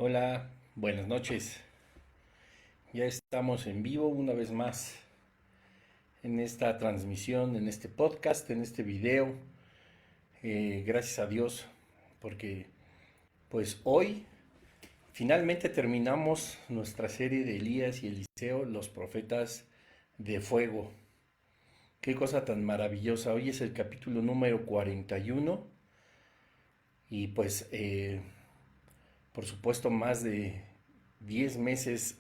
Hola, buenas noches. Ya estamos en vivo una vez más en esta transmisión, en este podcast, en este video. Gracias a Dios porque pues hoy finalmente terminamos nuestra serie de Elías y Eliseo, los profetas de fuego. Qué cosa tan maravillosa. Hoy es el capítulo número 41 y pues por supuesto más de 10 meses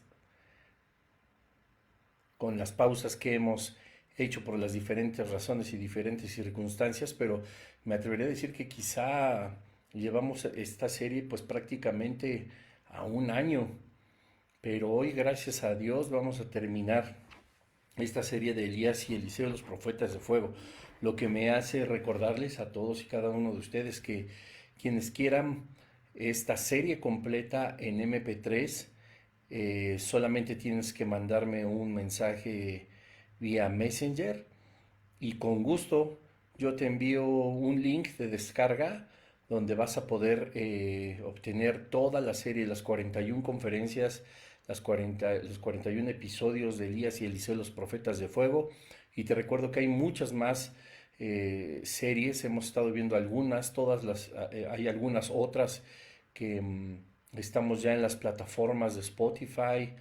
con las pausas que hemos hecho por las diferentes razones y diferentes circunstancias, pero me atrevería a decir que quizá llevamos esta serie pues prácticamente a un año, pero hoy gracias a Dios vamos a terminar esta serie de Elías y Eliseo, los profetas de fuego, lo que me hace recordarles a todos y cada uno de ustedes que quienes quieran esta serie completa en MP3, solamente tienes que mandarme un mensaje vía Messenger y con gusto yo te envío un link de descarga donde vas a poder obtener toda la serie, las 41 conferencias, los 41 episodios de Elías y Eliseo, los profetas de fuego. Y te recuerdo que hay muchas más series, hemos estado viendo algunas, hay algunas otras que estamos ya en las plataformas de Spotify,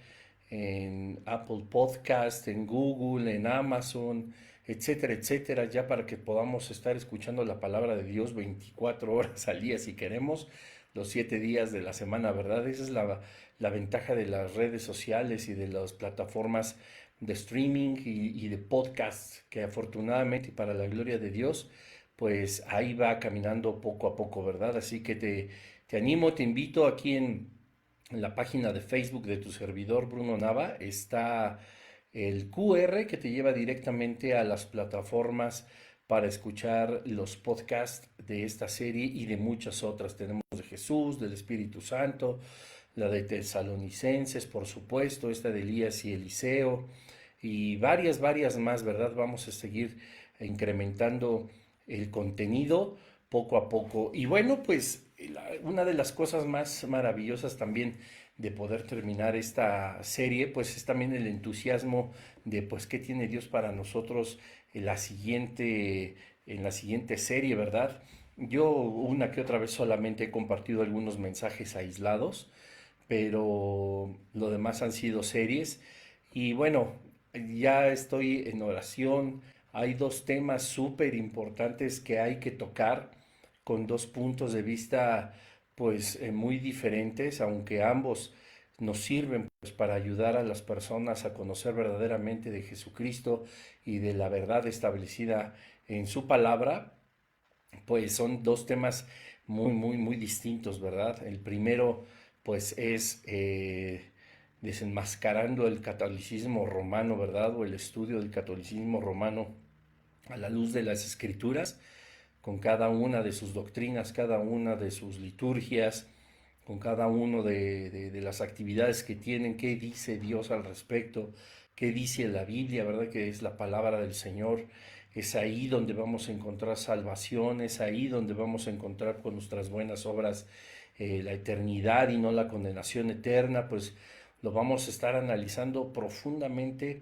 en Apple Podcast, en Google, en Amazon, etcétera, etcétera, ya para que podamos estar escuchando la palabra de Dios 24 horas al día si queremos, los 7 días de la semana, ¿verdad? Esa es la ventaja de las redes sociales y de las plataformas de streaming y de podcast, que afortunadamente y para la gloria de Dios, pues ahí va caminando poco a poco, ¿verdad? Así que te animo, te invito aquí en la página de Facebook de tu servidor Bruno Nava, está el QR que te lleva directamente a las plataformas para escuchar los podcasts de esta serie y de muchas otras. Tenemos de Jesús, del Espíritu Santo, la de Tesalonicenses, por supuesto, esta de Elías y Eliseo, y varias más, ¿verdad? Vamos a seguir incrementando el contenido poco a poco. Y bueno, pues una de las cosas más maravillosas también de poder terminar esta serie, pues es también el entusiasmo de pues qué tiene Dios para nosotros en la siguiente serie, ¿verdad? Yo una que otra vez solamente he compartido algunos mensajes aislados, pero lo demás han sido series. Y bueno, ya estoy en oración. Hay dos temas súper importantes que hay que tocar con dos puntos de vista pues muy diferentes, aunque ambos nos sirven pues para ayudar a las personas a conocer verdaderamente de Jesucristo y de la verdad establecida en su palabra, pues son dos temas muy distintos, ¿verdad? El primero, pues es desenmascarando el catolicismo romano, ¿verdad? O el estudio del catolicismo romano a la luz de las escrituras, con cada una de sus doctrinas, cada una de sus liturgias, con cada uno de las actividades que tienen, qué dice Dios al respecto, qué dice la Biblia, ¿verdad? Que es la palabra del Señor. Es ahí donde vamos a encontrar salvación, es ahí donde vamos a encontrar con nuestras buenas obras la eternidad y no la condenación eterna, pues lo vamos a estar analizando profundamente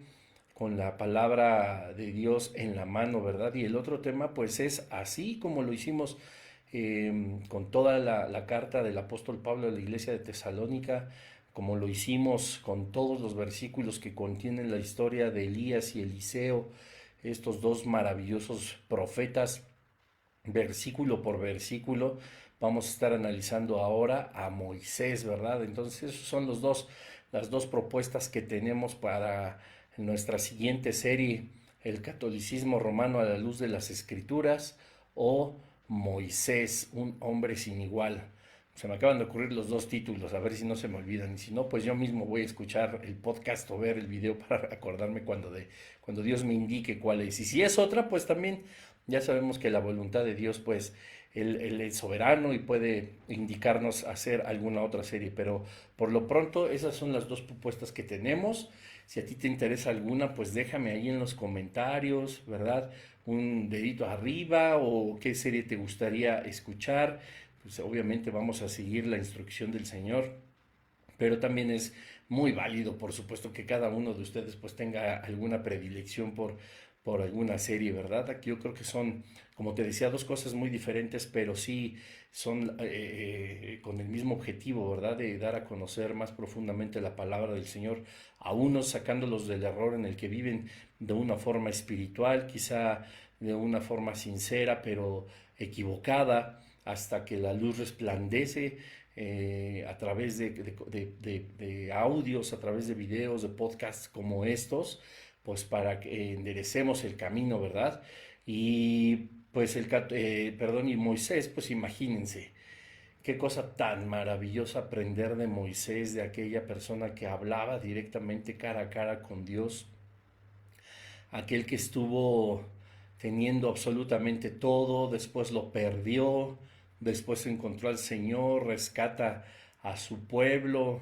con la palabra de Dios en la mano, ¿verdad? Y el otro tema, pues es así como lo hicimos con toda la carta del apóstol Pablo a la iglesia de Tesalónica, como lo hicimos con todos los versículos que contienen la historia de Elías y Eliseo, estos dos maravillosos profetas, versículo por versículo. Vamos a estar analizando ahora a Moisés, ¿verdad? Entonces, esos son las dos propuestas que tenemos para nuestra siguiente serie, el catolicismo romano a la luz de las escrituras o Moisés, un hombre sin igual. Se me acaban de ocurrir los dos títulos, a ver si no se me olvidan. Y si no, pues yo mismo voy a escuchar el podcast o ver el video para acordarme cuando Dios me indique cuál es. Y si es otra, pues también ya sabemos que la voluntad de Dios, pues, Él es soberano y puede indicarnos hacer alguna otra serie. Pero por lo pronto, esas son las dos propuestas que tenemos. Si a ti te interesa alguna, pues déjame ahí en los comentarios, ¿verdad? Un dedito arriba o qué serie te gustaría escuchar. Pues obviamente vamos a seguir la instrucción del Señor. pero también es muy válido, por supuesto, que cada uno de ustedes pues tenga alguna predilección por alguna serie, ¿verdad? Aquí yo creo que son, como te decía, dos cosas muy diferentes, pero sí son con el mismo objetivo, ¿verdad? De dar a conocer más profundamente la palabra del Señor a unos, sacándolos del error en el que viven de una forma espiritual, quizá de una forma sincera, pero equivocada, hasta que la luz resplandece a través de audios, a través de videos, de podcasts como estos, pues para que enderecemos el camino, ¿verdad? Y pues perdón, y Moisés, pues imagínense, qué cosa tan maravillosa aprender de Moisés, de aquella persona que hablaba directamente cara a cara con Dios, aquel que estuvo teniendo absolutamente todo, después lo perdió, después encontró al Señor, rescata a su pueblo,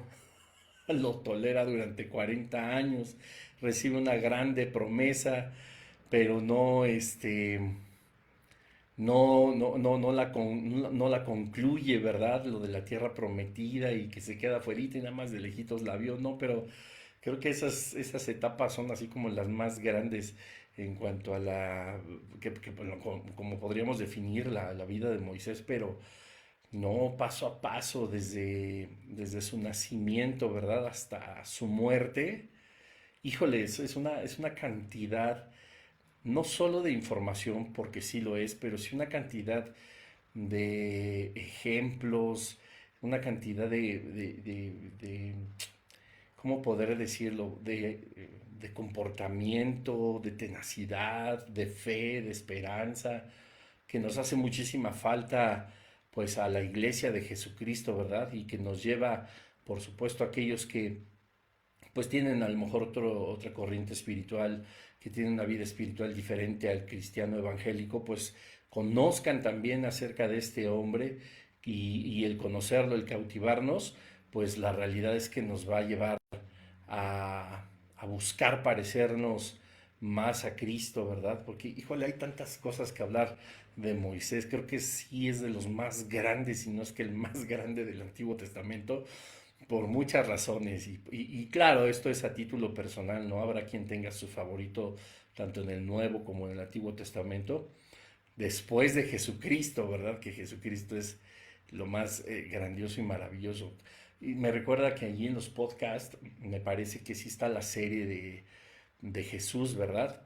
lo tolera durante 40 años, recibe una grande promesa, pero no la concluye, ¿verdad? Lo de la tierra prometida y que se queda afuerita y nada más de lejitos la vio, ¿no? Pero creo que esas etapas son así como las más grandes en cuanto a bueno, como podríamos definir la vida de Moisés, pero no paso a paso desde su nacimiento, ¿verdad? Hasta su muerte. Híjole, es una cantidad, no solo de información, porque sí lo es, pero sí una cantidad de ejemplos, una cantidad ¿cómo poder decirlo? De comportamiento, de tenacidad, de fe, de esperanza, que nos hace muchísima falta pues a la iglesia de Jesucristo, ¿verdad? Y que nos lleva, por supuesto, a aquellos que pues tienen a lo mejor otra corriente espiritual, que tienen una vida espiritual diferente al cristiano evangélico, pues conozcan también acerca de este hombre y el conocerlo, el cautivarnos, pues la realidad es que nos va a llevar a buscar parecernos más a Cristo, ¿verdad? Porque, híjole, hay tantas cosas que hablar de Moisés. Creo que sí es de los más grandes, si no es que el más grande del Antiguo Testamento, por muchas razones. Y claro, esto es a título personal, ¿no? Habrá quien tenga su favorito tanto en el Nuevo como en el Antiguo Testamento, después de Jesucristo, ¿verdad? Que Jesucristo es lo más grandioso y maravilloso. Y me recuerda que allí en los podcasts, me parece que sí está la serie de Jesús, ¿verdad?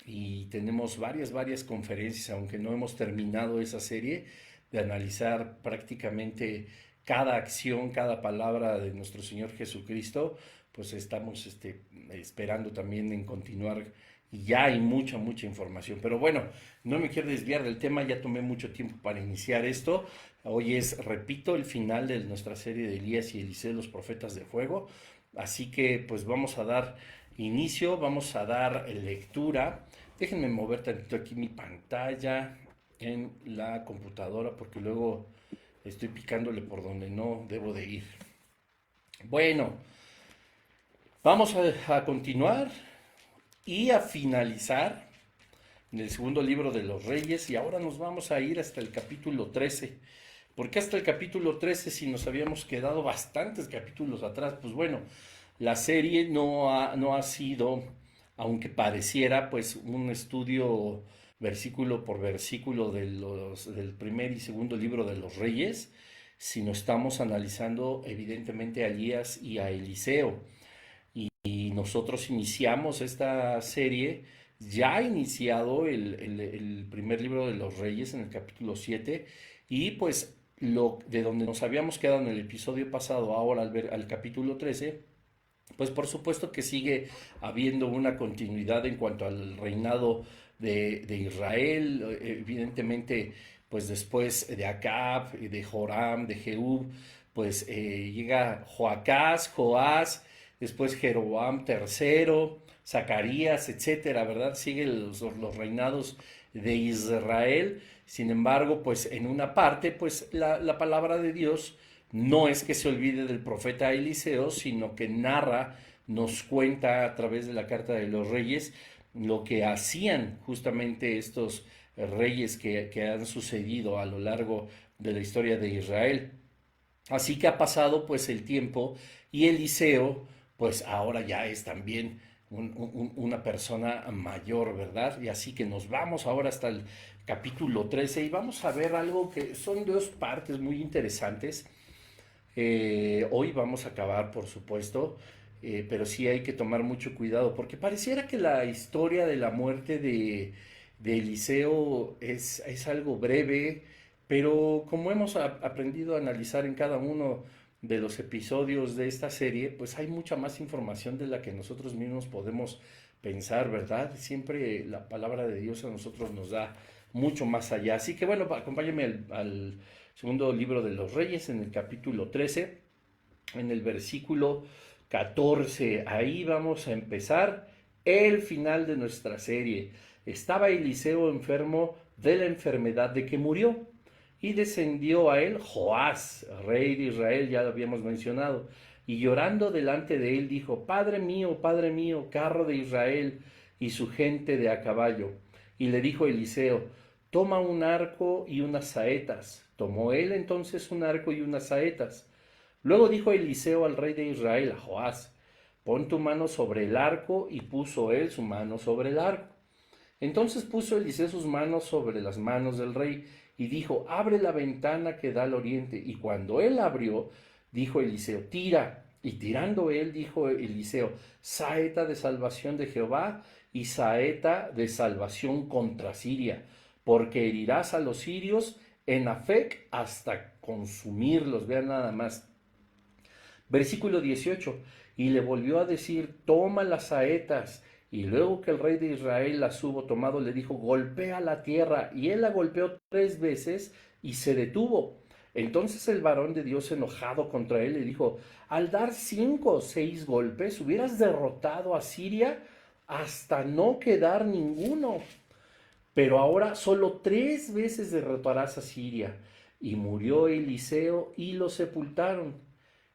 Y tenemos varias conferencias, aunque no hemos terminado esa serie, de analizar prácticamente cada acción, cada palabra de nuestro Señor Jesucristo, pues estamos esperando también en continuar y ya hay mucha información. Pero bueno, no me quiero desviar del tema, ya tomé mucho tiempo para iniciar esto. Hoy es, repito, el final de nuestra serie de Elías y Eliseo, los profetas de fuego. Así que pues vamos a dar inicio, vamos a dar lectura. Déjenme mover tantito aquí mi pantalla en la computadora porque luego estoy picándole por donde no debo de ir. Bueno, vamos a continuar y a finalizar en el segundo libro de los Reyes y ahora nos vamos a ir hasta el capítulo 13. ¿Por qué hasta el capítulo 13 si nos habíamos quedado bastantes capítulos atrás? Pues bueno, la serie no ha sido, aunque pareciera, pues un estudio versículo por versículo del primer y segundo libro de los Reyes, sino estamos analizando evidentemente a Elías y a Eliseo. Y nosotros iniciamos esta serie, ya iniciado el primer libro de los Reyes en el capítulo 7 y pues de donde nos habíamos quedado en el episodio pasado, ahora al capítulo 13, pues por supuesto que sigue habiendo una continuidad en cuanto al reinado de Israel, evidentemente pues después de Acab, de Joram, de Jehú, pues llega Joacás, Joás, después Jeroboam III, Zacarías, etcétera, ¿verdad? Siguen los reinados de Israel. Sin embargo, pues en una parte, pues la palabra de Dios no es que se olvide del profeta Eliseo, sino que narra, nos cuenta a través de la carta de los reyes lo que hacían justamente estos reyes que han sucedido a lo largo de la historia de Israel. Así que ha pasado pues el tiempo y Eliseo pues ahora ya es también una persona mayor, ¿verdad? Y así que nos vamos ahora hasta el capítulo 13 y vamos a ver algo que son dos partes muy interesantes. Hoy vamos a acabar, por supuesto, pero sí hay que tomar mucho cuidado porque pareciera que la historia de la muerte de Eliseo es algo breve, pero como hemos aprendido a analizar en cada uno de los episodios de esta serie, pues hay mucha más información de la que nosotros mismos podemos pensar, ¿verdad? Siempre la palabra de Dios a nosotros nos da mucho más allá. Así que bueno, acompáñenme al segundo libro de los Reyes, en el capítulo 13, en el versículo 14. Ahí vamos a empezar el final de nuestra serie. Estaba Eliseo enfermo de la enfermedad de que murió, y descendió a él Joás, rey de Israel, ya lo habíamos mencionado, y llorando delante de él dijo: Padre mío, carro de Israel y su gente de a caballo. Y le dijo Eliseo: Toma un arco y unas saetas. Tomó él entonces un arco y unas saetas. Luego dijo Eliseo al rey de Israel, a Joás: Pon tu mano sobre el arco. Y puso él su mano sobre el arco. Entonces puso Eliseo sus manos sobre las manos del rey y dijo: Abre la ventana que da al oriente. Y cuando él abrió, dijo Eliseo: Tira. Y tirando él, dijo Eliseo: Saeta de salvación de Jehová y saeta de salvación contra Siria, porque herirás a los sirios en Afec hasta consumirlos. Vean nada más. Versículo 18. Y le volvió a decir: Toma las saetas. Y luego que el rey de Israel las hubo tomado, le dijo: Golpea la tierra. Y él la golpeó 3 veces y se detuvo. Entonces el varón de Dios, enojado contra él, le dijo: Al dar 5 o 6 golpes hubieras derrotado a Siria hasta no quedar ninguno. Pero ahora solo 3 veces derrotarás a Siria. Y murió Eliseo y lo sepultaron.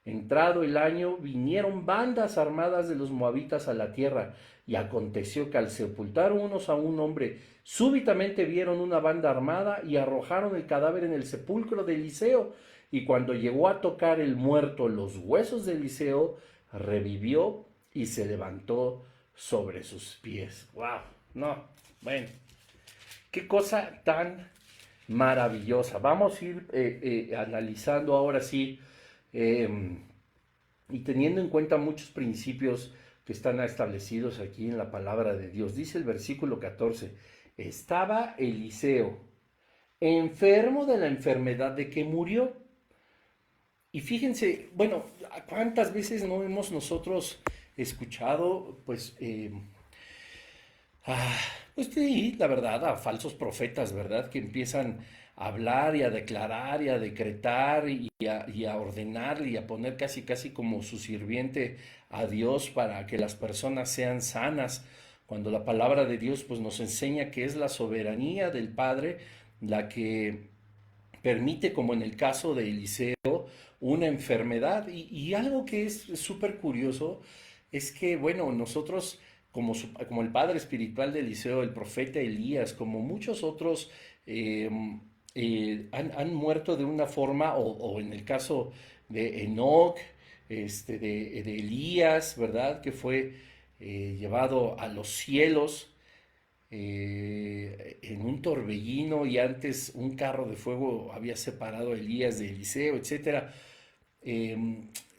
Entrado el año, vinieron bandas armadas de los moabitas a la tierra, y aconteció que al sepultar unos a un hombre, súbitamente vieron una banda armada y arrojaron el cadáver en el sepulcro de Eliseo. Y cuando llegó a tocar el muerto los huesos de Eliseo, revivió y se levantó sobre sus pies. ¡Wow! No, bueno, qué cosa tan maravillosa. Vamos a ir analizando ahora sí, eh, y teniendo en cuenta muchos principios que están establecidos aquí en la palabra de Dios. Dice el versículo 14: Estaba Eliseo enfermo de la enfermedad de que murió. Y fíjense, bueno, ¿cuántas veces no hemos nosotros escuchado, pues, Ah, pues sí, la verdad, a falsos profetas, ¿verdad? Que empiezan a hablar y a declarar y a decretar y a ordenar y a poner casi casi como su sirviente a Dios para que las personas sean sanas, cuando la palabra de Dios pues nos enseña que es la soberanía del Padre la que permite, como en el caso de Eliseo, una enfermedad. Y algo que es súper curioso es que, bueno, nosotros, como el padre espiritual de Eliseo, el profeta Elías, como muchos otros, eh, han muerto de una forma, o en el caso de Enoch, de Elías, ¿verdad? Que fue llevado a los cielos en un torbellino, y antes un carro de fuego había separado a Elías de Eliseo, etcétera.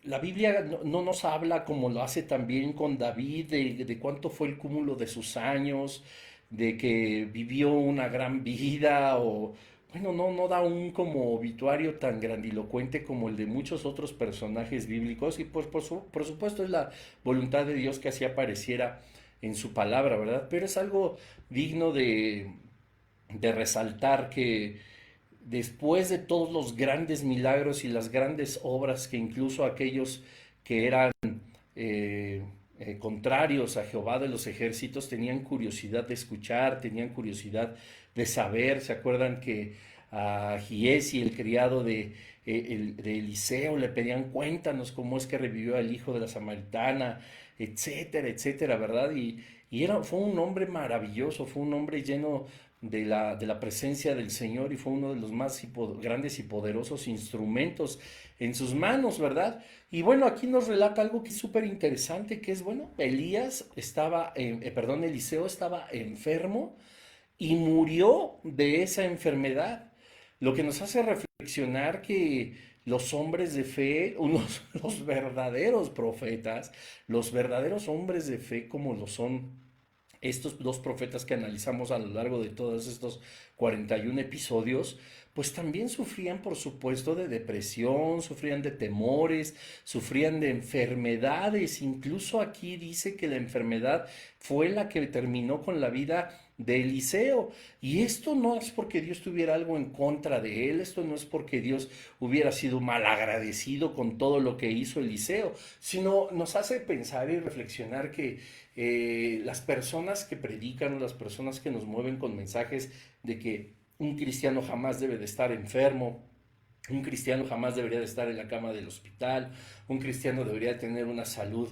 La Biblia no nos habla, como lo hace también con David, de cuánto fue el cúmulo de sus años, de que vivió una gran vida, o bueno, no da un como obituario tan grandilocuente como el de muchos otros personajes bíblicos. Y pues por supuesto es la voluntad de Dios que así apareciera en su palabra, ¿verdad? Pero es algo digno de resaltar que después de todos los grandes milagros y las grandes obras que incluso aquellos que eran contrarios a Jehová de los ejércitos tenían curiosidad de escuchar, tenían curiosidad de saber. ¿Se acuerdan que a Giesi, el criado de Eliseo, le pedían: Cuéntanos cómo es que revivió al hijo de la samaritana, etcétera, etcétera, ¿verdad? Fue un hombre maravilloso, fue un hombre lleno de la presencia del Señor y fue uno de los más grandes y poderosos instrumentos en sus manos, ¿verdad? Y bueno, aquí nos relata algo que es súper interesante, que es, bueno, Eliseo estaba enfermo y murió de esa enfermedad, lo que nos hace reflexionar que los hombres de fe, los verdaderos profetas, los verdaderos hombres de fe como lo son estos dos profetas que analizamos a lo largo de todos estos 41 episodios, pues también sufrían, por supuesto, de depresión, sufrían de temores, sufrían de enfermedades. Incluso aquí dice que la enfermedad fue la que terminó con la vida de Eliseo. Y esto no es porque Dios tuviera algo en contra de él, esto no es porque Dios hubiera sido malagradecido con todo lo que hizo Eliseo, sino nos hace pensar y reflexionar que las personas que predican, las personas que nos mueven con mensajes de que un cristiano jamás debe de estar enfermo, un cristiano jamás debería de estar en la cama del hospital, un cristiano debería tener una salud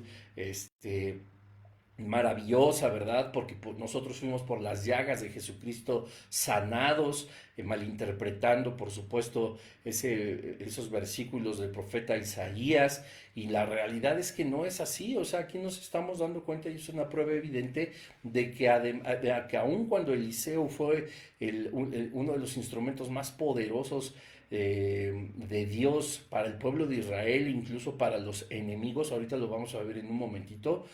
maravillosa, ¿verdad? Porque nosotros fuimos por las llagas de Jesucristo sanados, malinterpretando, por supuesto, esos versículos del profeta Isaías, y la realidad es que no es así. O sea, aquí nos estamos dando cuenta, y es una prueba evidente, de que aun cuando Eliseo fue uno de los instrumentos más poderosos de Dios para el pueblo de Israel, incluso para los enemigos, ahorita lo vamos a ver en un momentito,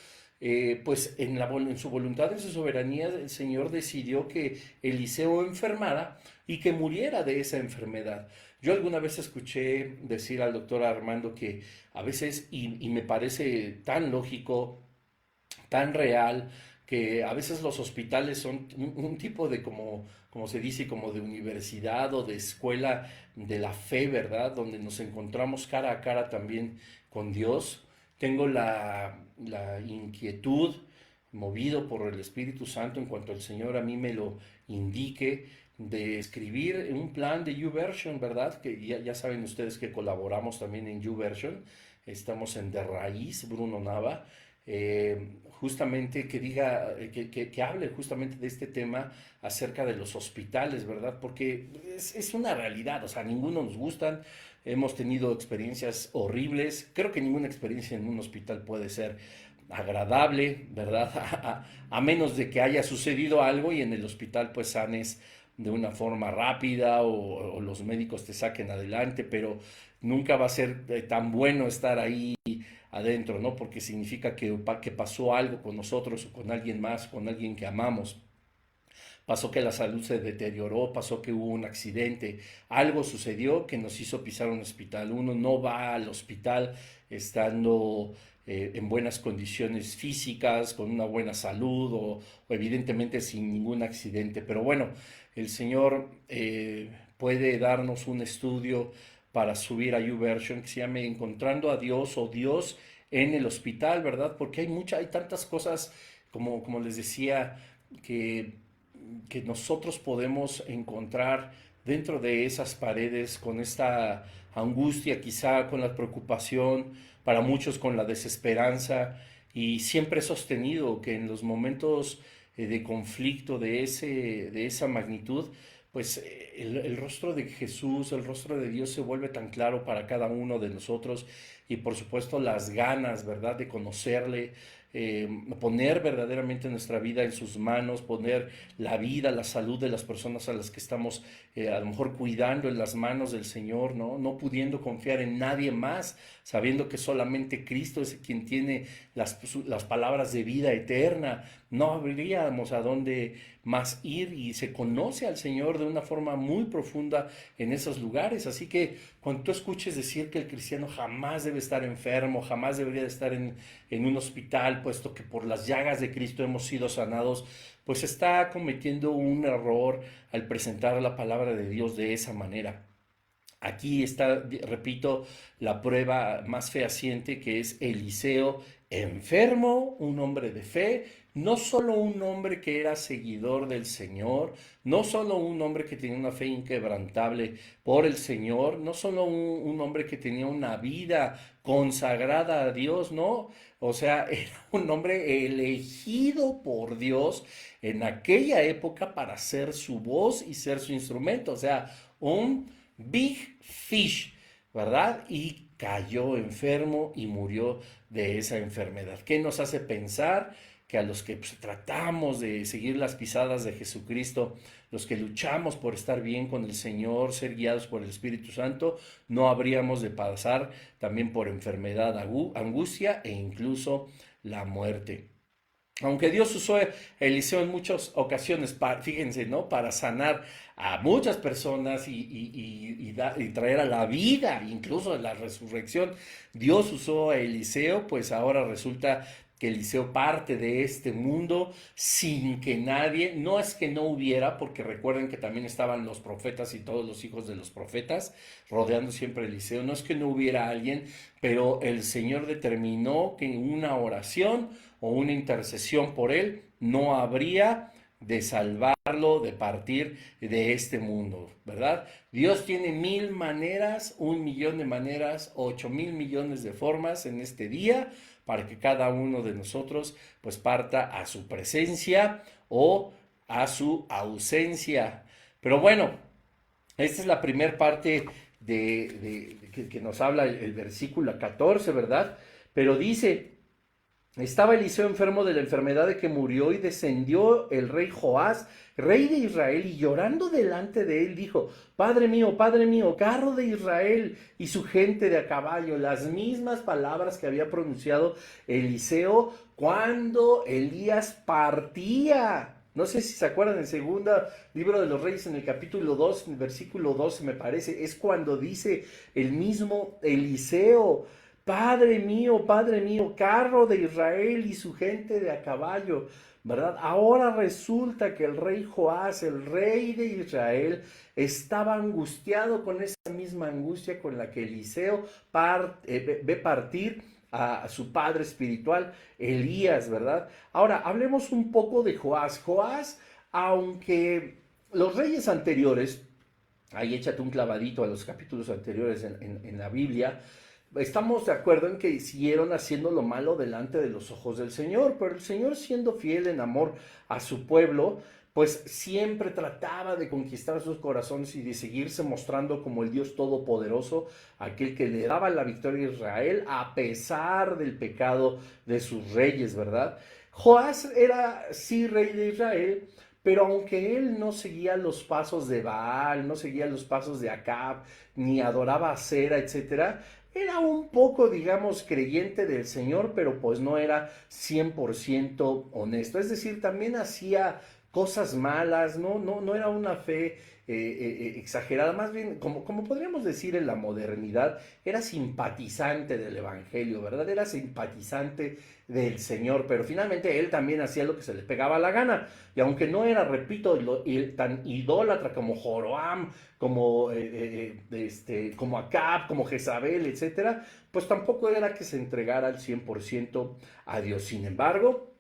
pues en su voluntad, en su soberanía, el Señor decidió que Eliseo enfermara y que muriera de esa enfermedad. Yo alguna vez escuché decir al doctor Armando que a veces, y me parece tan lógico, tan real, que a veces los hospitales son un tipo de, como se dice, como de universidad o de escuela de la fe, ¿verdad? Donde nos encontramos cara a cara también con Dios. Tengo la inquietud, movido por el Espíritu Santo, en cuanto el Señor a mí me lo indique, de escribir un plan de YouVersion, ¿verdad? Que ya saben ustedes que colaboramos también en YouVersion. Estamos en De Raíz, Bruno Nava. Justamente que diga, que hable justamente de este tema acerca de los hospitales, ¿verdad? Porque es una realidad, o sea, ninguno nos gustan, hemos tenido experiencias horribles, creo que ninguna experiencia en un hospital puede ser agradable, ¿verdad? A menos de que haya sucedido algo y en el hospital pues sanes de una forma rápida o los médicos te saquen adelante, pero nunca va a ser tan bueno estar ahí adentro, ¿no? Porque significa que pasó algo con nosotros o con alguien más, con alguien que amamos. Pasó que la salud se deterioró, pasó que hubo un accidente, algo sucedió que nos hizo pisar un hospital. Uno no va al hospital estando en buenas condiciones físicas, con una buena salud o evidentemente sin ningún accidente. Pero bueno, el Señor puede darnos un estudio para subir a YouVersion que se llame Encontrando a Dios o Dios en el hospital, ¿verdad? Porque hay tantas cosas, como les decía, que nosotros podemos encontrar dentro de esas paredes con esta angustia, quizá con la preocupación, para muchos con la desesperanza, y siempre he sostenido que en los momentos de conflicto de esa magnitud, pues el rostro de Jesús, el rostro de Dios se vuelve tan claro para cada uno de nosotros, y por supuesto las ganas, ¿verdad?, de conocerle, poner verdaderamente nuestra vida en sus manos, poner la vida, la salud de las personas a las que estamos a lo mejor cuidando en las manos del Señor, ¿no? No pudiendo confiar en nadie más, sabiendo que solamente Cristo es quien tiene las palabras de vida eterna. No habríamos a dónde más ir, y se conoce al Señor de una forma muy profunda en esos lugares. Así que cuando tú escuches decir que el cristiano jamás debe estar enfermo, jamás debería de estar en un hospital, puesto que por las llagas de Cristo hemos sido sanados, pues está cometiendo un error al presentar la palabra de Dios de esa manera. Aquí está, repito, la prueba más fehaciente, que es Eliseo enfermo, un hombre de fe, no solo un hombre que era seguidor del Señor, no solo un hombre que tenía una fe inquebrantable por el Señor, no solo un hombre que tenía una vida consagrada a Dios, no, o sea, era un hombre elegido por Dios en aquella época para ser su voz y ser su instrumento, o sea, un big fish, ¿verdad? Y cayó enfermo y murió de esa enfermedad. ¿Qué nos hace pensar? Que a los que pues, tratamos de seguir las pisadas de Jesucristo, los que luchamos por estar bien con el Señor, ser guiados por el Espíritu Santo, no habríamos de pasar también por enfermedad, angustia e incluso la muerte. Aunque Dios usó a Eliseo en muchas ocasiones, fíjense, ¿no? Para sanar a muchas personas y traer a la vida, incluso a la resurrección. Dios usó a Eliseo, pues ahora resulta que Eliseo parte de este mundo sin que nadie, no es que no hubiera, porque recuerden que también estaban los profetas y todos los hijos de los profetas rodeando siempre a Eliseo, no es que no hubiera alguien, pero el Señor determinó que una oración o una intercesión por él no habría de salvarlo, de partir de este mundo, ¿verdad? Dios tiene 1000 maneras, 1 millón de maneras, 8.000 millones de formas en este día para que cada uno de nosotros pues parta a su presencia o a su ausencia. Pero bueno, esta es la primera parte que nos habla el versículo 14, ¿verdad? Pero dice, estaba Eliseo enfermo de la enfermedad de que murió y descendió el rey Joás, rey de Israel, y llorando delante de él dijo, Padre mío, carro de Israel y su gente de a caballo, las mismas palabras que había pronunciado Eliseo cuando Elías partía. No sé si se acuerdan, en segunda libro de los Reyes, en el capítulo 2, en el versículo 12 me parece, es cuando dice el mismo Eliseo, Padre mío, carro de Israel y su gente de a caballo, ¿verdad? Ahora resulta que el rey Joás, el rey de Israel, estaba angustiado con esa misma angustia con la que Eliseo ve partir a su padre espiritual, Elías, ¿verdad? Ahora, hablemos un poco de Joás. Joás, aunque los reyes anteriores, ahí échate un clavadito a los capítulos anteriores en la Biblia, estamos de acuerdo en que siguieron haciendo lo malo delante de los ojos del Señor, pero el Señor, siendo fiel en amor a su pueblo, pues siempre trataba de conquistar sus corazones y de seguirse mostrando como el Dios todopoderoso, aquel que le daba la victoria a Israel a pesar del pecado de sus reyes, ¿verdad? Joás era sí rey de Israel, pero aunque él no seguía los pasos de Baal, no seguía los pasos de Acab, ni adoraba a Cera, etcétera, era un poco, digamos, creyente del Señor, pero pues no era 100% honesto. Es decir, también hacía cosas malas, no era una fe exagerada, más bien, como podríamos decir en la modernidad, era simpatizante del Evangelio, ¿verdad? Era simpatizante del Señor, pero finalmente él también hacía lo que se le pegaba la gana. Y aunque no era, repito, tan idólatra como Joroam, como Acab, como Jezabel, etcétera, pues tampoco era que se entregara al 100% a Dios. Sin embargo,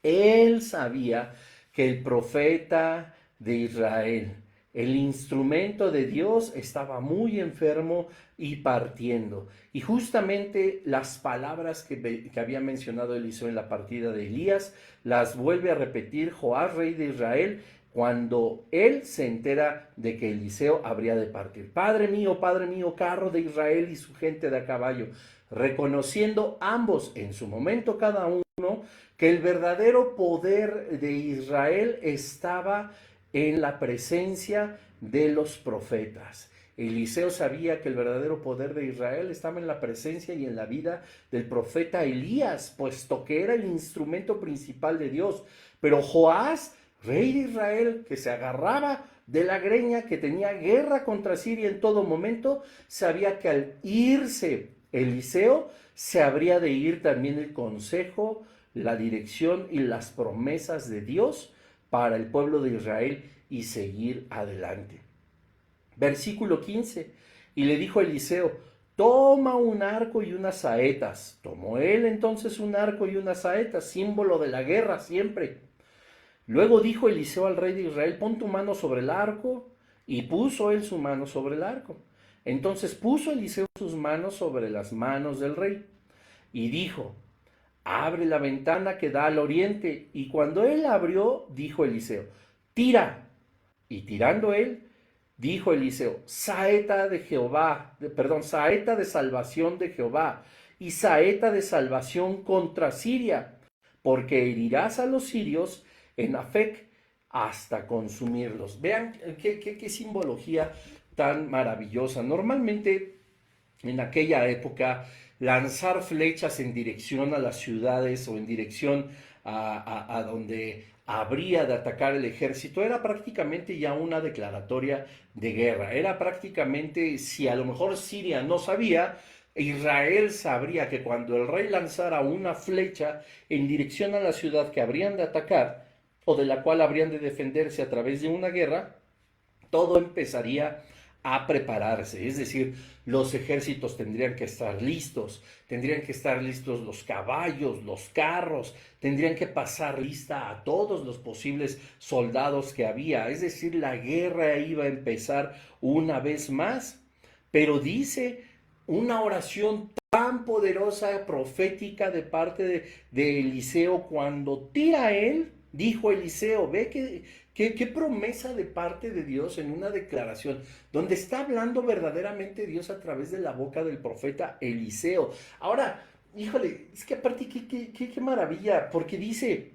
él sabía que el profeta de Israel, el instrumento de Dios, estaba muy enfermo y partiendo. Y justamente las palabras que había mencionado Eliseo en la partida de Elías, las vuelve a repetir Joás, rey de Israel, cuando él se entera de que Eliseo habría de partir. Padre mío, carro de Israel y su gente de a caballo, reconociendo ambos en su momento cada uno que el verdadero poder de Israel estaba en la presencia de los profetas. Eliseo sabía que el verdadero poder de Israel estaba en la presencia y en la vida del profeta Elías, puesto que era el instrumento principal de Dios. Pero Joás, rey de Israel, que se agarraba de la greña, que tenía guerra contra Siria en todo momento, sabía que al irse Eliseo, se habría de ir también el consejo, la dirección y las promesas de Dios para el pueblo de Israel y seguir adelante. Versículo 15. Y le dijo Eliseo, toma un arco y unas saetas. Tomó él entonces un arco y unas saetas, símbolo de la guerra siempre. Luego dijo Eliseo al rey de Israel, pon tu mano sobre el arco, y puso él su mano sobre el arco. Entonces puso Eliseo sus manos sobre las manos del rey, y dijo, abre la ventana que da al oriente. Y cuando él abrió, dijo Eliseo, tira. Y tirando él, dijo Eliseo, saeta de Jehová, saeta de salvación de Jehová, y saeta de salvación contra Siria, porque herirás a los sirios en Afec hasta consumirlos. Vean qué simbología tan maravillosa. Normalmente en aquella época lanzar flechas en dirección a las ciudades o en dirección a donde habría de atacar el ejército era prácticamente ya una declaratoria de guerra. Era prácticamente, si a lo mejor Siria no sabía, Israel sabría que cuando el rey lanzara una flecha en dirección a la ciudad que habrían de atacar o de la cual habrían de defenderse a través de una guerra, todo empezaría a prepararse, es decir, los ejércitos tendrían que estar listos, tendrían que estar listos los caballos, los carros, tendrían que pasar lista a todos los posibles soldados que había, es decir, la guerra iba a empezar una vez más, pero dice una oración tan poderosa, profética de parte de Eliseo, cuando tira a él, dijo Eliseo, ve qué promesa de parte de Dios en una declaración, donde está hablando verdaderamente Dios a través de la boca del profeta Eliseo. Ahora, híjole, es que aparte, qué maravilla, porque dice,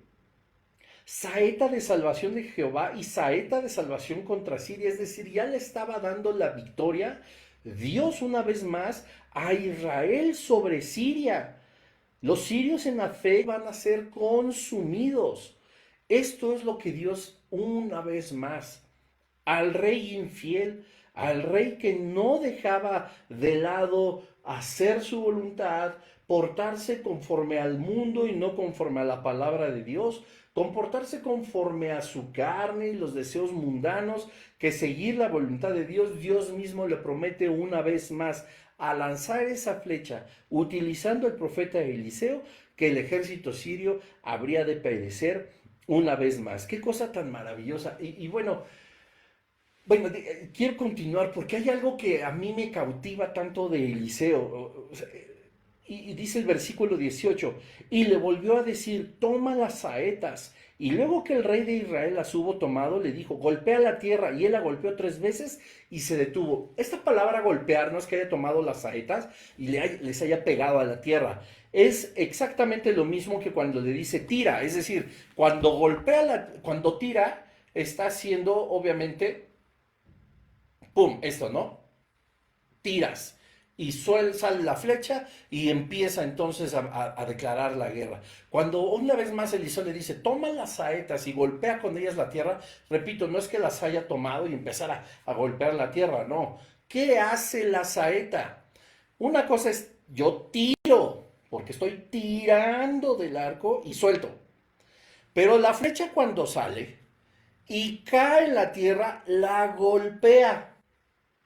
saeta de salvación de Jehová y saeta de salvación contra Siria, es decir, ya le estaba dando la victoria Dios una vez más a Israel sobre Siria. Los sirios en la fe van a ser consumidos. Esto es lo que Dios una vez más al rey infiel, al rey que no dejaba de lado hacer su voluntad, portarse conforme al mundo y no conforme a la palabra de Dios, comportarse conforme a su carne y los deseos mundanos, que seguir la voluntad de Dios. Dios mismo le promete una vez más a lanzar esa flecha, utilizando el profeta Eliseo, que el ejército sirio habría de perecer una vez más. Qué cosa tan maravillosa. Y bueno, quiero continuar porque hay algo que a mí me cautiva tanto de Eliseo. Y dice el versículo 18, y le volvió a decir, toma las saetas. Y luego que el rey de Israel las hubo tomado, le dijo, golpea la tierra. Y él la golpeó 3 veces y se detuvo. Esta palabra golpear no es que haya tomado las saetas y les haya pegado a la tierra. Es exactamente lo mismo que cuando le dice tira. Es decir, cuando cuando tira, está haciendo obviamente, pum, esto, ¿no? Tiras y sale la flecha y empieza entonces a declarar la guerra. Cuando una vez más Eliseo le dice, toma las saetas y golpea con ellas la tierra, repito, no es que las haya tomado y empezar a golpear la tierra, no. ¿Qué hace la saeta? Una cosa es, yo tiro, porque estoy tirando del arco y suelto. Pero la flecha cuando sale y cae en la tierra, la golpea.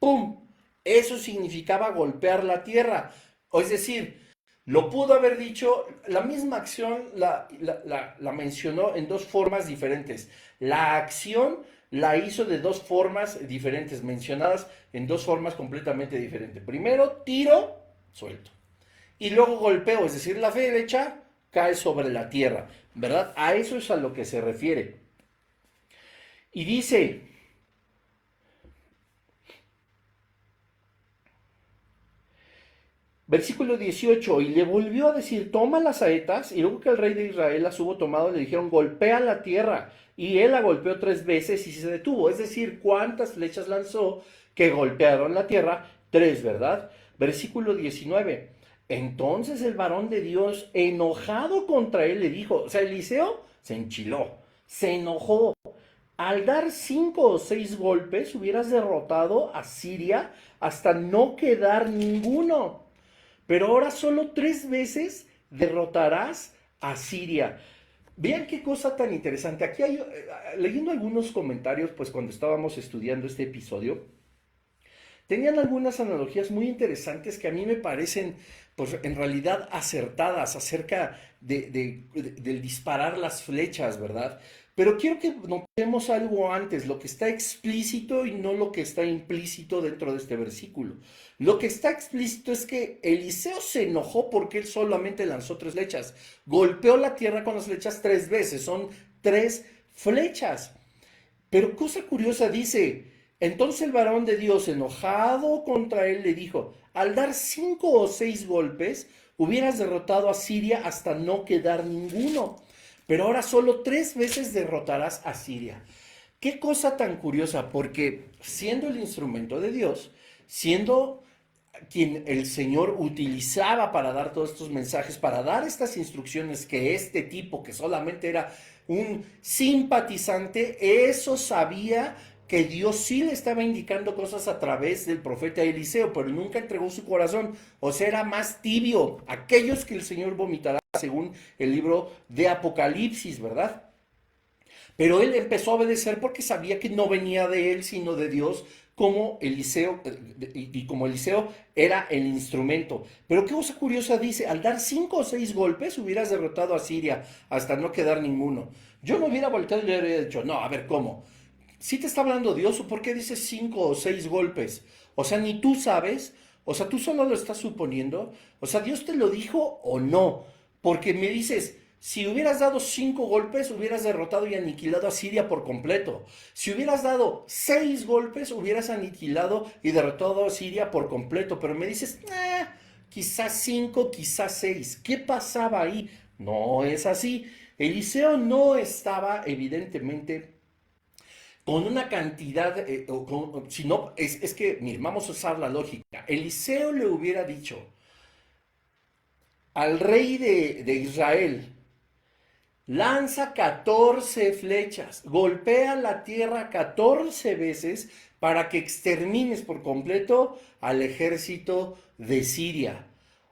¡Pum! Eso significaba golpear la tierra. O es decir, lo pudo haber dicho, la misma acción la mencionó en dos formas diferentes. La acción la hizo de dos formas diferentes, mencionadas en dos formas completamente diferentes. Primero, tiro, suelto. Y luego golpeo, es decir, la flecha cae sobre la tierra, ¿verdad? A eso es a lo que se refiere. Y dice, versículo 18, y le volvió a decir, toma las saetas, y luego que el rey de Israel las hubo tomado, le dijeron, golpea la tierra, y él la golpeó 3 veces y se detuvo. Es decir, ¿cuántas flechas lanzó que golpearon la tierra? 3, ¿verdad? Versículo 19, entonces el varón de Dios, enojado contra él, le dijo, o sea, Eliseo se enchiló, se enojó. Al dar 5 o 6 golpes, hubieras derrotado a Siria hasta no quedar ninguno. Pero ahora solo 3 veces derrotarás a Siria. Vean qué cosa tan interesante. Aquí leyendo algunos comentarios, pues cuando estábamos estudiando este episodio, Tenían algunas analogías muy interesantes que a mí me parecen, pues en realidad acertadas acerca del disparar las flechas, ¿verdad? Pero quiero que notemos algo antes, lo que está explícito y no lo que está implícito dentro de este versículo. Lo que está explícito es que Eliseo se enojó porque él solamente lanzó 3 flechas. Golpeó la tierra con las flechas 3 veces, son 3 flechas. Pero cosa curiosa dice, entonces el varón de Dios enojado contra él le dijo, al dar 5 o 6 golpes hubieras derrotado a Siria hasta no quedar ninguno, pero ahora solo 3 veces derrotarás a Siria. Qué cosa tan curiosa, porque siendo el instrumento de Dios, siendo quien el Señor utilizaba para dar todos estos mensajes, para dar estas instrucciones, que este tipo que solamente era un simpatizante, eso sabía que Dios sí le estaba indicando cosas a través del profeta Eliseo, pero nunca entregó su corazón, o sea, era más tibio, aquellos que el Señor vomitará, según el libro de Apocalipsis, ¿verdad? Pero él empezó a obedecer porque sabía que no venía de él, sino de Dios, como Eliseo, y como Eliseo era el instrumento. Pero qué cosa curiosa dice, al dar 5 o 6 golpes hubieras derrotado a Siria hasta no quedar ninguno. Yo no hubiera volteado y le hubiera dicho, no, a ver, ¿cómo? ¿Sí te está hablando Dios o por qué dices 5 o 6 golpes? O sea, ni tú sabes, o sea, tú solo lo estás suponiendo, o sea, ¿Dios te lo dijo o no? Porque me dices, si hubieras dado 5 golpes, hubieras derrotado y aniquilado a Siria por completo. Si hubieras dado 6 golpes, hubieras aniquilado y derrotado a Siria por completo. Pero me dices, quizás 5, quizás 6. ¿Qué pasaba ahí? No es así. Eliseo no estaba evidentemente con una cantidad, si no, es que, miren, vamos a usar la lógica. Eliseo le hubiera dicho al rey de Israel, lanza 14 flechas, golpea la tierra 14 veces para que extermines por completo al ejército de Siria.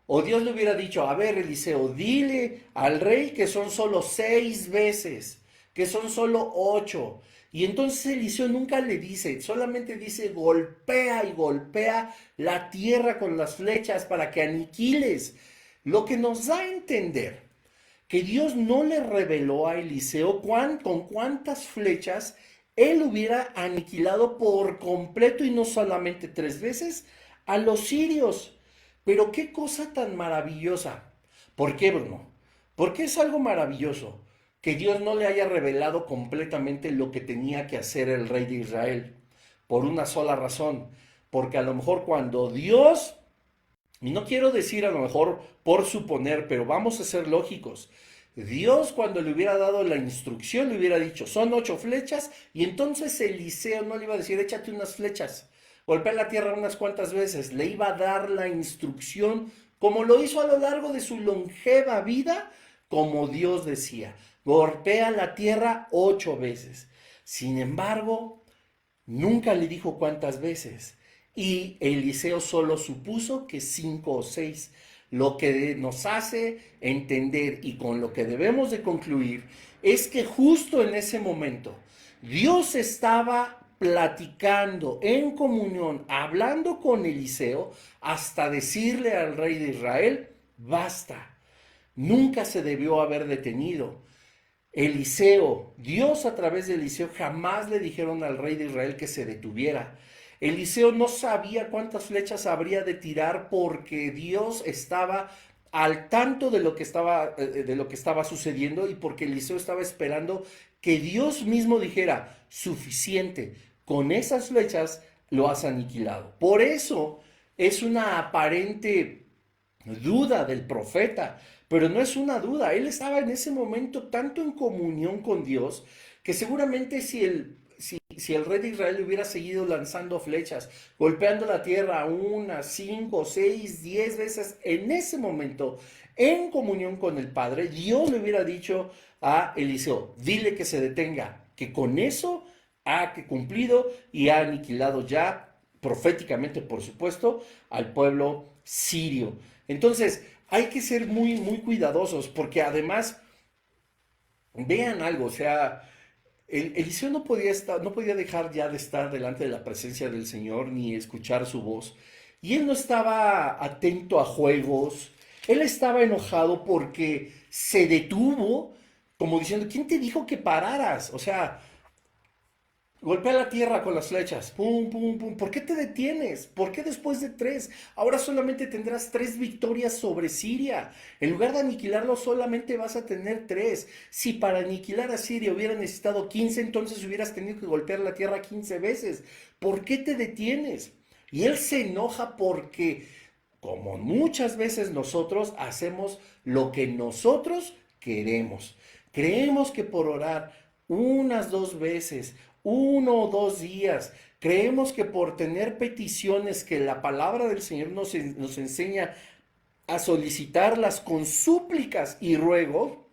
O Dios le hubiera dicho, a ver, Eliseo, dile al rey que son solo 6 veces, que son solo 8. Y entonces Eliseo nunca le dice, solamente dice golpea y golpea la tierra con las flechas para que aniquiles. Lo que nos da a entender que Dios no le reveló a Eliseo con cuántas flechas él hubiera aniquilado por completo y no solamente 3 veces a los sirios. Pero qué cosa tan maravillosa. ¿Por qué, Bruno? Porque es algo maravilloso que Dios no le haya revelado completamente lo que tenía que hacer el rey de Israel. Por una sola razón. Porque a lo mejor cuando Dios, y no quiero decir a lo mejor por suponer, pero vamos a ser lógicos. Dios cuando le hubiera dado la instrucción le hubiera dicho, son 8 flechas, y entonces Eliseo no le iba a decir, échate unas flechas, golpea la tierra unas cuantas veces, le iba a dar la instrucción como lo hizo a lo largo de su longeva vida, como Dios decía, golpea la tierra 8 veces. Sin embargo, nunca le dijo cuántas veces. Y Eliseo solo supuso que 5 o 6. Lo que nos hace entender y con lo que debemos de concluir es que justo en ese momento Dios estaba platicando en comunión, hablando con Eliseo, hasta decirle al rey de Israel, basta, nunca se debió haber detenido. Eliseo, Dios a través de Eliseo jamás le dijeron al rey de Israel que se detuviera. Eliseo no sabía cuántas flechas habría de tirar porque Dios estaba al tanto de lo que estaba sucediendo y porque Eliseo estaba esperando que Dios mismo dijera, suficiente, con esas flechas lo has aniquilado. Por eso es una aparente duda del profeta, pero no es una duda, él estaba en ese momento tanto en comunión con Dios que seguramente si el rey de Israel hubiera seguido lanzando flechas, golpeando la tierra 1, 5, 6, 10 veces, en ese momento, en comunión con el Padre, Dios le hubiera dicho a Eliseo, dile que se detenga, que con eso ha cumplido y ha aniquilado ya, proféticamente por supuesto, al pueblo sirio. Entonces, hay que ser muy, muy cuidadosos porque además, vean algo, o sea, Eliseo no podía dejar ya de estar delante de la presencia del Señor ni escuchar su voz. Y él no estaba atento a juegos, él estaba enojado porque se detuvo, como diciendo, ¿quién te dijo que pararas? O sea, golpea la tierra con las flechas. Pum, pum, pum. ¿Por qué te detienes? ¿Por qué después de tres? Ahora solamente tendrás tres victorias sobre Siria. En lugar de aniquilarlo, solamente vas a tener tres. Si para aniquilar a Siria hubiera necesitado 15, entonces hubieras tenido que golpear la tierra 15 veces. ¿Por qué te detienes? Y él se enoja porque, como muchas veces nosotros hacemos lo que nosotros queremos. Creemos que por orar unas dos veces, 1 o 2 días, creemos que por tener peticiones que la palabra del Señor nos enseña a solicitarlas con súplicas y ruego,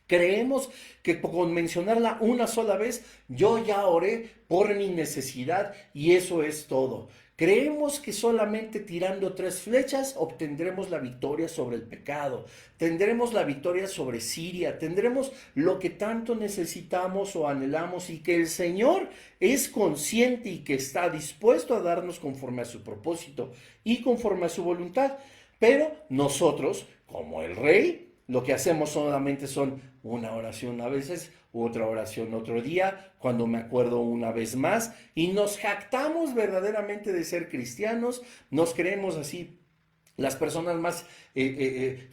creemos que con mencionarla una sola vez, yo ya oré por mi necesidad y eso es todo. Creemos que solamente tirando 3 flechas obtendremos la victoria sobre el pecado, tendremos la victoria sobre Siria, tendremos lo que tanto necesitamos o anhelamos y que el Señor es consciente y que está dispuesto a darnos conforme a su propósito y conforme a su voluntad. Pero nosotros, como el rey, lo que hacemos solamente son una oración a veces, otra oración otro día, cuando me acuerdo una vez más, y nos jactamos verdaderamente de ser cristianos, nos creemos así las personas más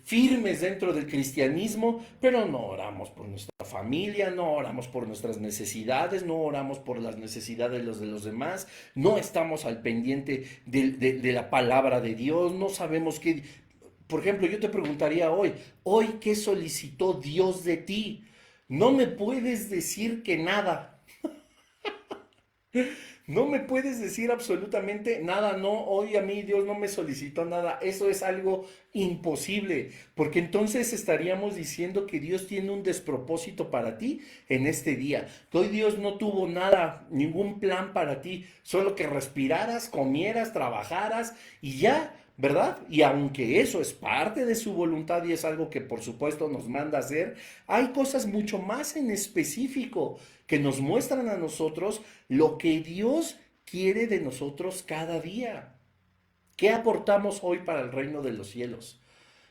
firmes dentro del cristianismo, pero no oramos por nuestra familia, no oramos por nuestras necesidades, no oramos por las necesidades de los demás, no estamos al pendiente de la palabra de Dios, no sabemos qué. Por ejemplo, yo te preguntaría hoy, ¿qué solicitó Dios de ti? No me puedes decir que nada. No me puedes decir absolutamente nada, no, hoy a mí Dios no me solicitó nada. Eso es algo imposible, porque entonces estaríamos diciendo que Dios tiene un despropósito para ti en este día. Que hoy Dios no tuvo nada, ningún plan para ti, solo que respiraras, comieras, trabajaras y ya. ¿Verdad? Y aunque eso es parte de su voluntad y es algo que por supuesto nos manda a hacer, hay cosas mucho más en específico que nos muestran a nosotros lo que Dios quiere de nosotros cada día. ¿Qué aportamos hoy para el reino de los cielos?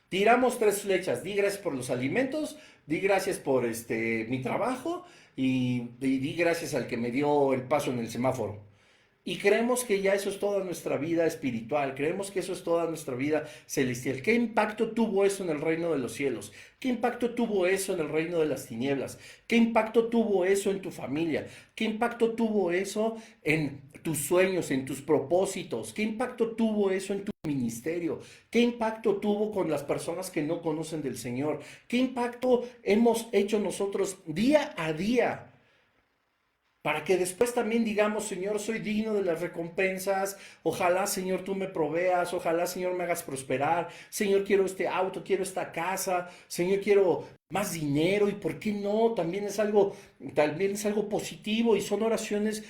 Tiramos 3 flechas, di gracias por los alimentos, di gracias por mi trabajo y di gracias al que me dio el paso en el semáforo. Y creemos que ya eso es toda nuestra vida espiritual, creemos que eso es toda nuestra vida celestial. ¿Qué impacto tuvo eso en el reino de los cielos? ¿Qué impacto tuvo eso en el reino de las tinieblas? ¿Qué impacto tuvo eso en tu familia? ¿Qué impacto tuvo eso en tus sueños, en tus propósitos? ¿Qué impacto tuvo eso en tu ministerio? ¿Qué impacto tuvo con las personas que no conocen del Señor? ¿Qué impacto hemos hecho nosotros día a día? Para que después también digamos, Señor, soy digno de las recompensas. Ojalá, Señor, tú me proveas. Ojalá, Señor, me hagas prosperar. Señor, quiero este auto, quiero esta casa. Señor, quiero más dinero. ¿Y por qué no? También es algo positivo y son oraciones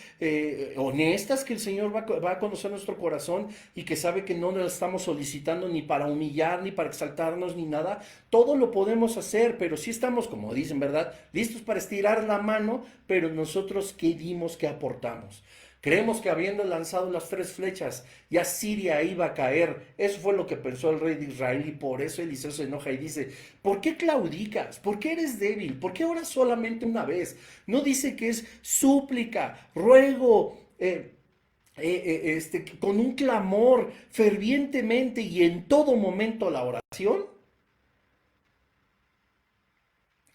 honestas que el Señor va a conocer nuestro corazón y que sabe que no nos estamos solicitando ni para humillar, ni para exaltarnos, ni nada. Todo lo podemos hacer, pero sí estamos, como dicen, ¿verdad? Listos para estirar la mano, pero nosotros, ¿qué dimos, qué aportamos? Creemos que habiendo lanzado las 3 flechas, ya Siria iba a caer. Eso fue lo que pensó el rey de Israel y por eso Eliseo se enoja y dice, ¿por qué claudicas? ¿Por qué eres débil? ¿Por qué oras solamente una vez? No dice que es súplica, ruego, con un clamor fervientemente y en todo momento la oración.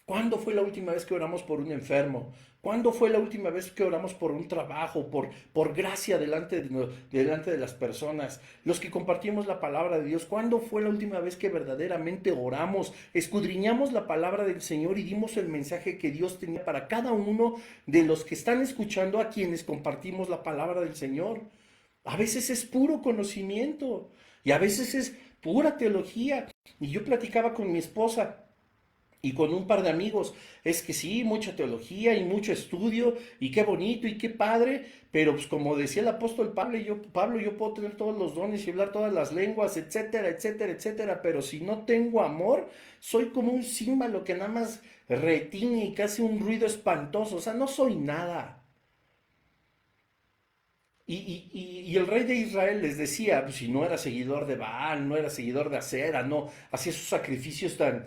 ¿Cuándo fue la última vez que oramos por un enfermo? ¿Cuándo fue la última vez que oramos por un trabajo, por gracia delante de las personas? Los que compartimos la palabra de Dios, ¿cuándo fue la última vez que verdaderamente oramos, escudriñamos la palabra del Señor y dimos el mensaje que Dios tenía para cada uno de los que están escuchando a quienes compartimos la palabra del Señor? A veces es puro conocimiento y a veces es pura teología. Y yo platicaba con mi esposa. y con un par de amigos. Es que sí, mucha teología y mucho estudio, y qué bonito y qué padre, pero pues como decía el apóstol Pablo, yo puedo tener todos los dones y hablar todas las lenguas, etcétera, etcétera, etcétera, pero si no tengo amor, soy como un címbalo que nada más retiñe y que hace un ruido espantoso, o sea, no soy nada. Y el rey de Israel les decía, pues, si no era seguidor de Baal, no era seguidor de Acera, no hacía esos sacrificios tan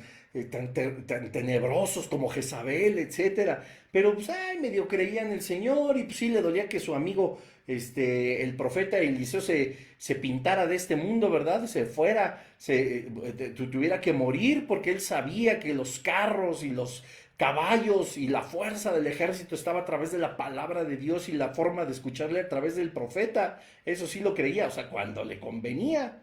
tenebrosos como Jezabel, etcétera. Pero pues, ay, medio creía en el Señor y pues sí le dolía que su amigo, el profeta Eliseo se pintara de este mundo, ¿verdad? Se fuera, tuviera que morir porque él sabía que los carros y los caballos y la fuerza del ejército estaba a través de la palabra de Dios y la forma de escucharle a través del profeta. Eso sí lo creía, o sea, cuando le convenía.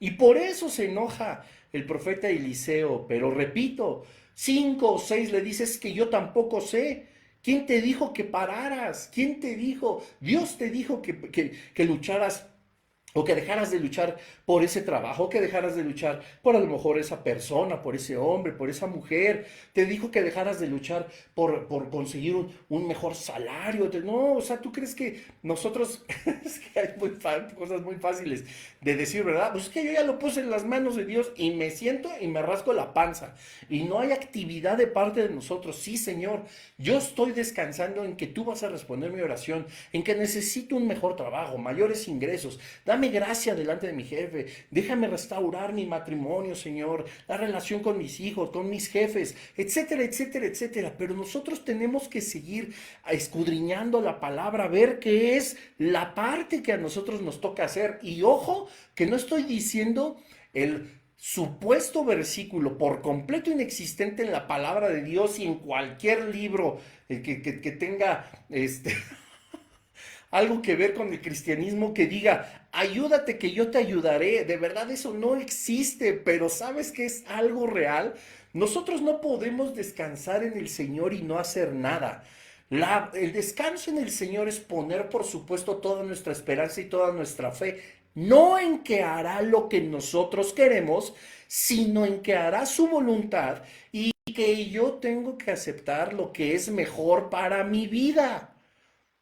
Y por eso se enoja el profeta Eliseo. Pero repito, 5 o 6 le dices que yo tampoco sé. ¿Quién te dijo que pararas? ¿Quién te dijo? Dios te dijo que lucharas o que dejaras de luchar por ese trabajo, o que dejaras de luchar por a lo mejor esa persona, por ese hombre, por esa mujer. Te dijo que dejaras de luchar por conseguir un mejor salario. No, o sea, ¿tú crees que nosotros, es que hay cosas muy fáciles de decir, ¿verdad? Pues es que yo ya lo puse en las manos de Dios y me siento y me rasco la panza. Y no hay actividad de parte de nosotros. Sí, Señor, yo estoy descansando en que tú vas a responder mi oración, en que necesito un mejor trabajo, mayores ingresos. Dame gracia delante de mi jefe. Déjame restaurar mi matrimonio, Señor. La relación con mis hijos, con mis jefes, etcétera, etcétera, etcétera. Pero nosotros tenemos que seguir escudriñando la palabra, ver qué es la parte que a nosotros nos toca hacer. Y ojo, que no estoy diciendo el supuesto versículo por completo inexistente en la palabra de Dios y en cualquier libro que tenga algo que ver con el cristianismo que diga, ayúdate que yo te ayudaré. De verdad eso no existe, pero ¿sabes que es algo real? Nosotros no podemos descansar en el Señor y no hacer nada. El descanso en el Señor es poner, por supuesto, toda nuestra esperanza y toda nuestra fe, no en que hará lo que nosotros queremos, sino en que hará su voluntad y que yo tengo que aceptar lo que es mejor para mi vida.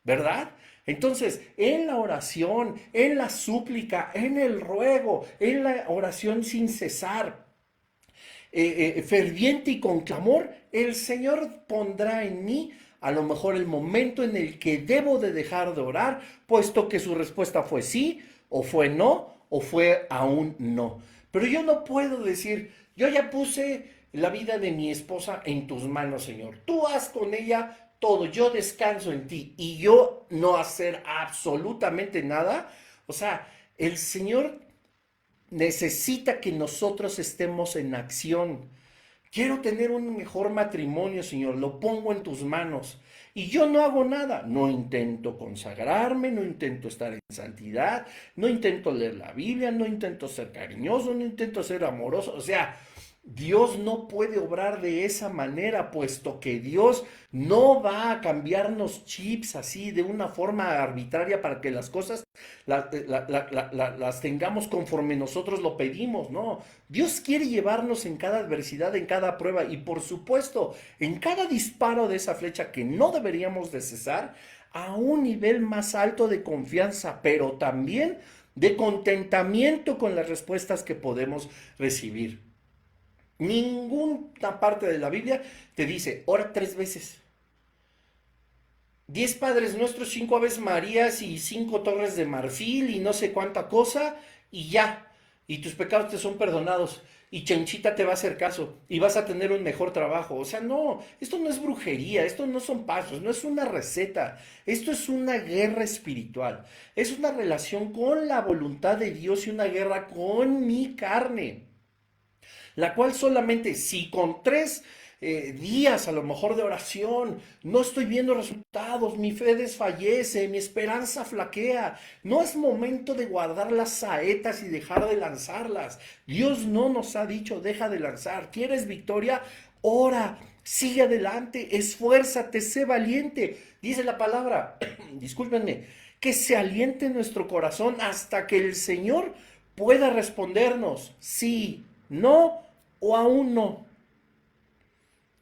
¿Verdad? Entonces, en la oración, en la súplica, en el ruego, en la oración sin cesar, ferviente y con clamor, el Señor pondrá en mí a lo mejor el momento en el que debo de dejar de orar, puesto que su respuesta fue sí, o fue no, o fue aún no. Pero yo no puedo decir, yo ya puse la vida de mi esposa en tus manos, Señor. Tú haz con ella todo, yo descanso en ti y yo no hacer absolutamente nada. O sea, el Señor necesita que nosotros estemos en acción. Quiero tener un mejor matrimonio, Señor, lo pongo en tus manos. Y yo no hago nada, no intento consagrarme, no intento estar en santidad, no intento leer la Biblia, no intento ser cariñoso, no intento ser amoroso. O sea, Dios no puede obrar de esa manera, puesto que Dios no va a cambiarnos chips así de una forma arbitraria para que las cosas las tengamos conforme nosotros lo pedimos, ¿no? Dios quiere llevarnos en cada adversidad, en cada prueba y por supuesto en cada disparo de esa flecha que no deberíamos de cesar a un nivel más alto de confianza, pero también de contentamiento con las respuestas que podemos recibir. Ninguna parte de la Biblia te dice, ora 3 veces. 10 Padres Nuestros, 5 Aves Marías y 5 Torres de Marfil y no sé cuánta cosa y ya. Y tus pecados te son perdonados. Y Chenchita te va a hacer caso y vas a tener un mejor trabajo. O sea, no, esto no es brujería, esto no son pasos, no es una receta. Esto es una guerra espiritual. Es una relación con la voluntad de Dios y una guerra con mi carne, la cual solamente si con 3 días a lo mejor de oración no estoy viendo resultados, mi fe desfallece, mi esperanza flaquea, no es momento de guardar las saetas y dejar de lanzarlas. Dios no nos ha dicho deja de lanzar. ¿Quieres victoria? Ora, sigue adelante, esfuérzate, sé valiente. Dice la palabra, discúlpenme, que se aliente nuestro corazón hasta que el Señor pueda respondernos sí, no o aún no.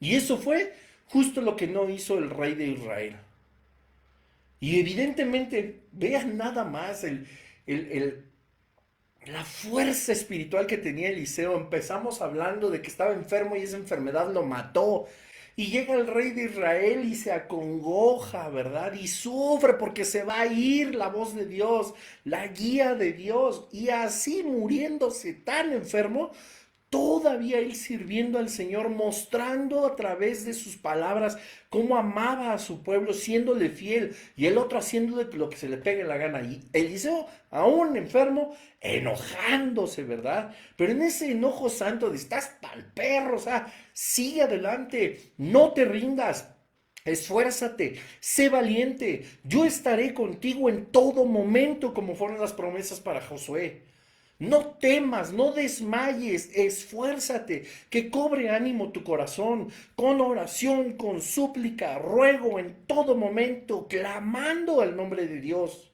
Y eso fue justo lo que no hizo el rey de Israel. Y evidentemente, vean nada más el, el, la fuerza espiritual que tenía Eliseo. Empezamos hablando de que estaba enfermo y esa enfermedad lo mató. Y llega el rey de Israel y se acongoja, ¿verdad? Y sufre porque se va a ir la voz de Dios, la guía de Dios. Y así muriéndose tan enfermo, todavía él sirviendo al Señor, mostrando a través de sus palabras cómo amaba a su pueblo, siéndole fiel, y el otro haciéndole lo que se le pegue la gana. Y Eliseo, aún enfermo, enojándose, ¿verdad? Pero en ese enojo santo de estás pa'l perro, o sea, sigue adelante, no te rindas. Esfuérzate, sé valiente, yo estaré contigo en todo momento, como fueron las promesas para Josué. No temas, no desmayes, esfuérzate, que cobre ánimo tu corazón, con oración, con súplica, ruego en todo momento, clamando al nombre de Dios.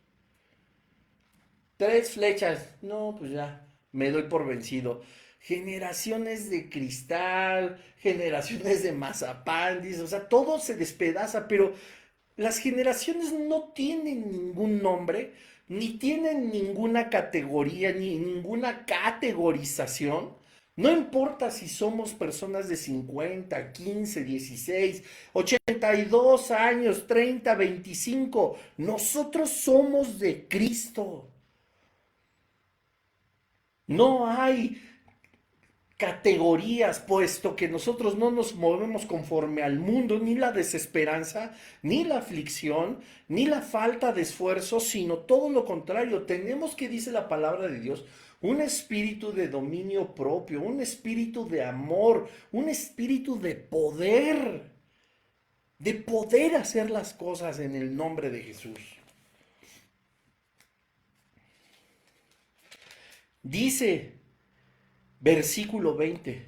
3 flechas, no, pues ya, me doy por vencido. Generaciones de cristal, generaciones de mazapán, dice, o sea, todo se despedaza, pero las generaciones no tienen ningún nombre, ni tienen ninguna categoría, ni ninguna categorización. No importa si somos personas de 50, 15, 16, 82 años, 30, 25. Nosotros somos de Cristo. No hay categorías, puesto que nosotros no nos movemos conforme al mundo, ni la desesperanza, ni la aflicción, ni la falta de esfuerzo, sino todo lo contrario. Tenemos, que dice la palabra de Dios, un espíritu de dominio propio, un espíritu de amor, un espíritu de poder hacer las cosas en el nombre de Jesús. Dice versículo 20,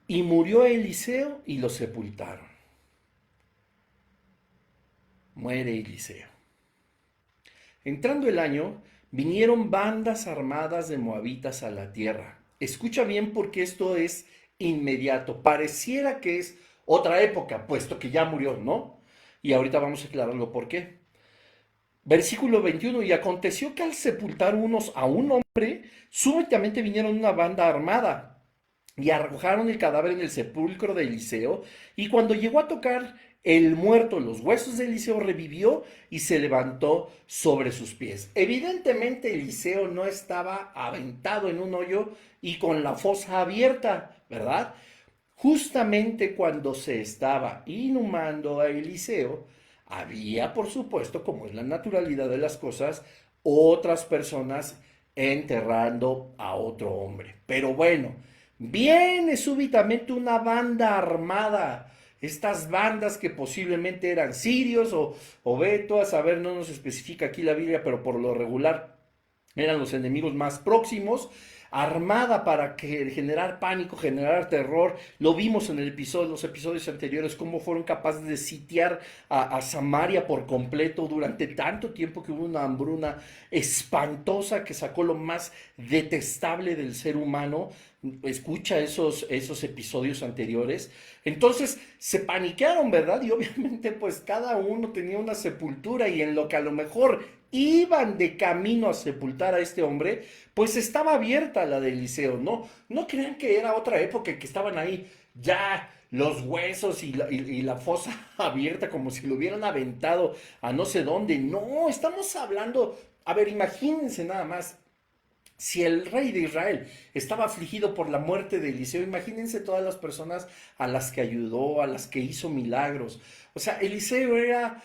y murió Eliseo y lo sepultaron. Muere Eliseo. Entrando el año, vinieron bandas armadas de moabitas a la tierra. Escucha bien porque esto es inmediato. Pareciera que es otra época, puesto que ya murió, ¿no? Y ahorita vamos a aclararlo por qué. Versículo 21, y aconteció que al sepultar unos a un hombre, súbitamente vinieron una banda armada y arrojaron el cadáver en el sepulcro de Eliseo, y cuando llegó a tocar el muerto los huesos de Eliseo, revivió y se levantó sobre sus pies. Evidentemente Eliseo no estaba aventado en un hoyo y con la fosa abierta, ¿verdad? Justamente cuando se estaba inhumando a Eliseo, había, por supuesto, como es la naturalidad de las cosas, otras personas enterrando a otro hombre. Pero bueno, viene súbitamente una banda armada. Estas bandas que posiblemente eran sirios o veto, a saber, no nos especifica aquí la Biblia, pero por lo regular eran los enemigos más próximos, armada para generar pánico, generar terror. Lo vimos en los episodios anteriores, cómo fueron capaces de sitiar a Samaria por completo durante tanto tiempo, que hubo una hambruna espantosa que sacó lo más detestable del ser humano. Escucha esos episodios anteriores. Entonces se paniquearon, ¿verdad? Y obviamente pues cada uno tenía una sepultura, y en lo que a lo mejor iban de camino a sepultar a este hombre, pues estaba abierta la de Eliseo, ¿no? No crean que era otra época, que estaban ahí ya los huesos y la fosa abierta como si lo hubieran aventado a no sé dónde. No, estamos hablando, a ver, imagínense nada más. Si el rey de Israel estaba afligido por la muerte de Eliseo, imagínense todas las personas a las que ayudó, a las que hizo milagros. O sea, Eliseo era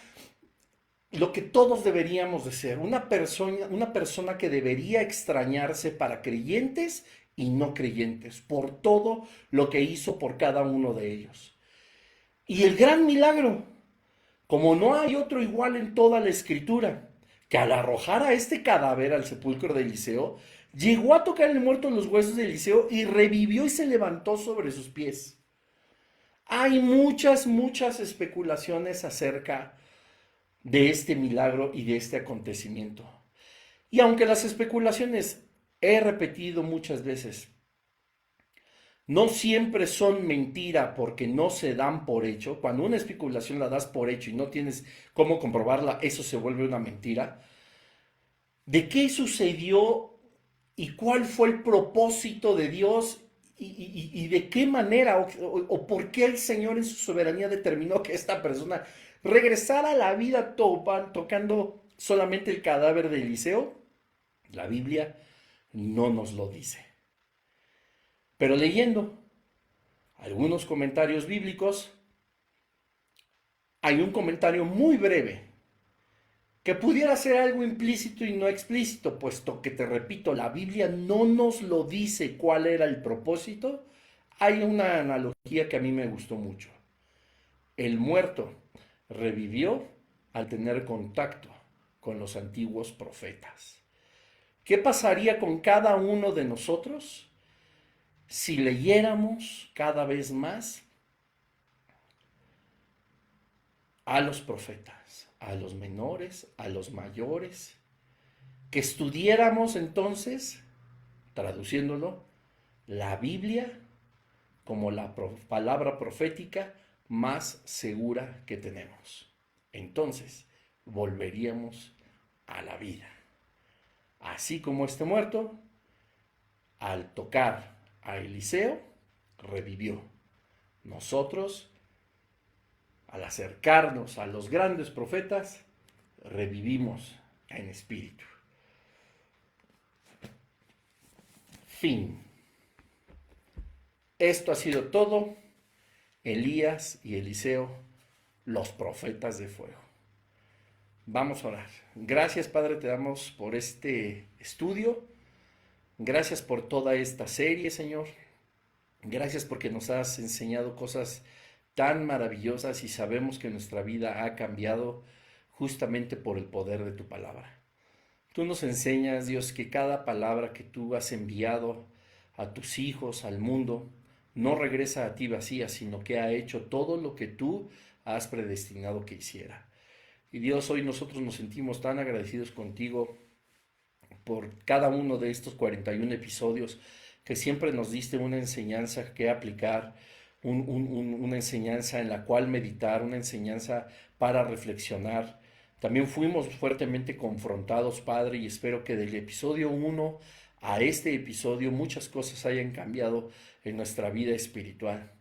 lo que todos deberíamos de ser, una persona que debería extrañarse para creyentes y no creyentes, por todo lo que hizo por cada uno de ellos. Y el gran milagro, como no hay otro igual en toda la escritura, que al arrojar a este cadáver al sepulcro de Eliseo, llegó a tocar el muerto en los huesos de Eliseo y revivió y se levantó sobre sus pies. Hay muchas especulaciones acerca de este milagro y de este acontecimiento. Y aunque las especulaciones he repetido muchas veces, no siempre son mentira porque no se dan por hecho. Cuando una especulación la das por hecho y no tienes cómo comprobarla, eso se vuelve una mentira. ¿De qué sucedió y cuál fue el propósito de Dios y de qué manera o por qué el Señor en su soberanía determinó que esta persona regresara a la vida tocando solamente el cadáver de Eliseo? La Biblia no nos lo dice. Pero leyendo algunos comentarios bíblicos, hay un comentario muy breve que pudiera ser algo implícito y no explícito, puesto que te repito, la Biblia no nos lo dice cuál era el propósito. Hay una analogía que a mí me gustó mucho. El muerto revivió al tener contacto con los antiguos profetas. ¿Qué pasaría con cada uno de nosotros si leyéramos cada vez más a los profetas, a los menores, a los mayores, que estudiáramos entonces, traduciéndolo, la Biblia como la palabra profética más segura que tenemos? Entonces volveríamos a la vida. Así como este muerto, al tocar a Eliseo, revivió. Nosotros, al acercarnos a los grandes profetas, revivimos en espíritu. Fin. Esto ha sido todo. Elías y Eliseo, los profetas de fuego. Vamos a orar. Gracias, Padre, te damos por este estudio. Gracias por toda esta serie, Señor. Gracias porque nos has enseñado cosas tan maravillosas y sabemos que nuestra vida ha cambiado justamente por el poder de tu palabra. Tú nos enseñas, Dios, que cada palabra que tú has enviado a tus hijos, al mundo, no regresa a ti vacía, sino que ha hecho todo lo que tú has predestinado que hiciera. Y Dios, hoy nosotros nos sentimos tan agradecidos contigo por cada uno de estos 41 episodios, que siempre nos diste una enseñanza que aplicar, una enseñanza en la cual meditar, una enseñanza para reflexionar. También fuimos fuertemente confrontados, Padre, y espero que del episodio 1 a este episodio muchas cosas hayan cambiado en nuestra vida espiritual.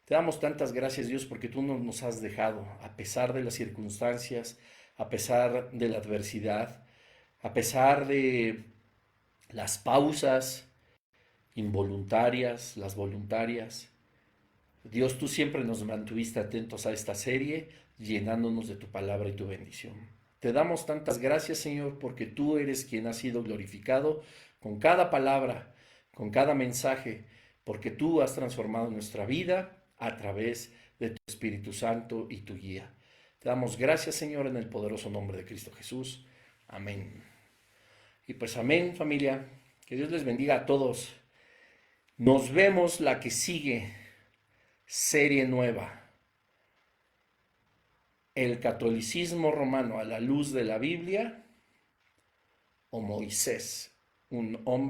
Te damos tantas gracias, Dios, porque tú no nos has dejado, a pesar de las circunstancias, a pesar de la adversidad, a pesar de las pausas involuntarias, las voluntarias. Dios, tú siempre nos mantuviste atentos a esta serie, llenándonos de tu palabra y tu bendición. Te damos tantas gracias, Señor, porque tú eres quien ha sido glorificado con cada palabra, con cada mensaje, porque tú has transformado nuestra vida a través de tu Espíritu Santo y tu guía. Te damos gracias, Señor, en el poderoso nombre de Cristo Jesús. Amén. Y pues amén, familia. Que Dios les bendiga a todos. Nos vemos la que sigue, serie nueva. El catolicismo romano a la luz de la Biblia o Moisés, un hombre